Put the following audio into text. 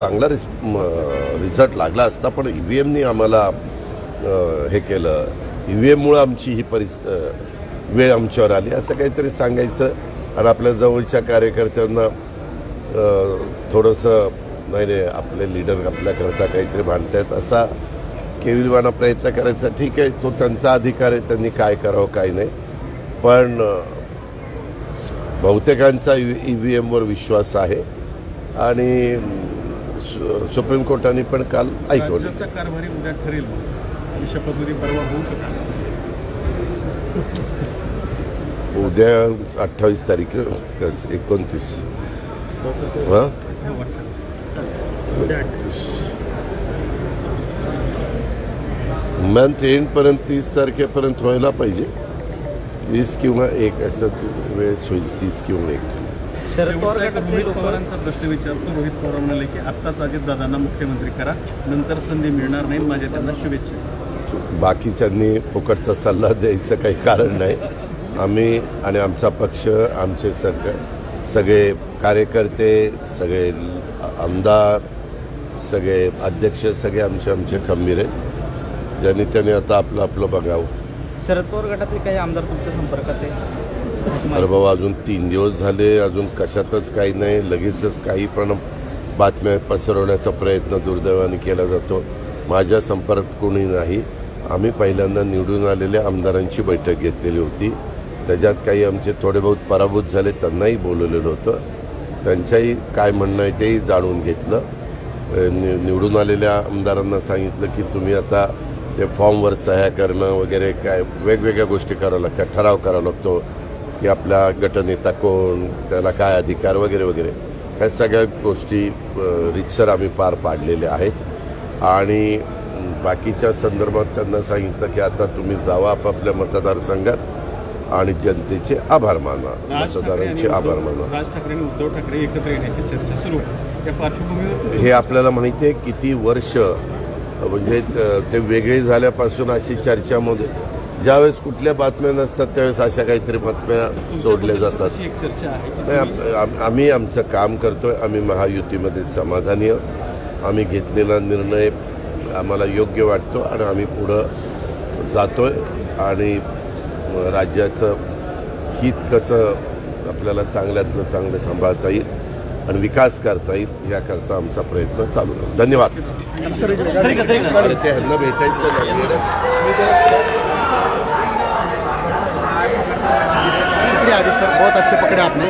चांगला रिझल्ट लागला असता, पण EVMनी आम्हाला हे केलं. EVMमुळे आमची ही वेळ आमच्यावर आली असं काहीतरी सांगायचं आणि आपल्या जवळच्या कार्यकर्त्यांना थोडंसं नाही आपले लीडर आपल्याकरता काहीतरी मांडतायत असा केविलवाणा प्रयत्न करायचा. ठीक आहे, तो त्यांचा अधिकार आहे, त्यांनी काय करावं काय नाही. पण बहुतेकांचा EVMवर विश्वास आहे आणि सुप्रीम कोर्टाने पण काल ऐकवलं. कारभारी उद्या ठरेल आणि शपथविधी परवा होऊ शकतो. उद्या 28 तारीख 29 मंथ एंडपर्यंत 30 तारखेपर्यंत व्हायला पाहिजे. 30 किंवा 1 असं वेळ होईल. 30 किंवा 1. शरद पवारांचा प्रश्न विचारतो. रोहित पवार म्हणाले की आत्ताच अजितदादांना मुख्यमंत्री करा, नंतर संधी मिळणार नाही. माझ्या त्यांना शुभेच्छा. बाकीच्यांनी फुकटचा सल्ला द्यायचं काही कारण नाही. आम्ही आणि आमचा पक्ष, आमचे सगळे कार्यकर्ते, सगळे आमदार, सगळे अध्यक्ष, सगळे आमचे खंबीर आहेत. ज्यांनी त्याने आता आपलं बघावं. शरद पवार गटातील काही आमदार तुमच्या संपर्कात आहे? अरे बाबा, अजून 3 दिवस झाले, अजून कशातच काही नाही. लगेचच काही पण बातम्या पसरवण्याचा प्रयत्न दुर्दैवाने केला जातो. माझ्या संपर्कात कोणी नाही. आम्ही पहिल्यांदा निवडून आलेल्या आमदारांची बैठक घेतलेली होती. त्याच्यात काही आमचे थोडे बहुत पराभूत झाले, त्यांनाही बोलवलेलं होतं. त्यांच्याही काय म्हणणं आहे तेही जाणून घेतलं. निवडून आलेल्या आमदारांना सांगितलं की तुम्ही आता ते फॉर्मवर सह्या करणं वगैरे काय वेगवेगळ्या गोष्टी कराव्या लागतात. ठराव करावा लागतो की आपला गटनेता कोण, त्याला काय अधिकार वगैरे वगैरे, ह्या सगळ्या गोष्टी रितसर आम्ही पार पाडलेल्या आहेत. आणि बाकीच्या संदर्भात त्यांना सांगितलं की आता तुम्ही जावा आपापल्या मतदारसंघात आणि जनतेचे आभार माना, मतदारांचे आभार माना. राज ठाकरे आणि उद्धव ठाकरे एकत्र येण्याची चर्चा सुरू आहे. त्या पार्श्वभूमीवर हे आपल्याला माहिती आहे किती वर्ष, म्हणजे ते वेगळे झाल्यापासून अशी चर्चामध्ये ज्यावेळेस कुठल्या बातम्या नसतात त्यावेळेस अशा काहीतरी बातम्या सोडल्या जातात. आम्ही आमचं काम करतोय. आम्ही महायुतीमध्ये समाधानी आहोत. आम्ही घेतलेला निर्णय आम्हाला योग्य वाटतो आणि आम्ही पुढं जातोय. आणि राज्याचं हित कसं आपल्याला चांगल्यातलं चांगलं सांभाळता येईल आणि विकास करता येईल याकरता आमचा प्रयत्न चालू आहे. धन्यवाद. अरे ते ह्यांना भेटायचं शुक्रिया सर, बहुत अच्छे पकड़े आपने.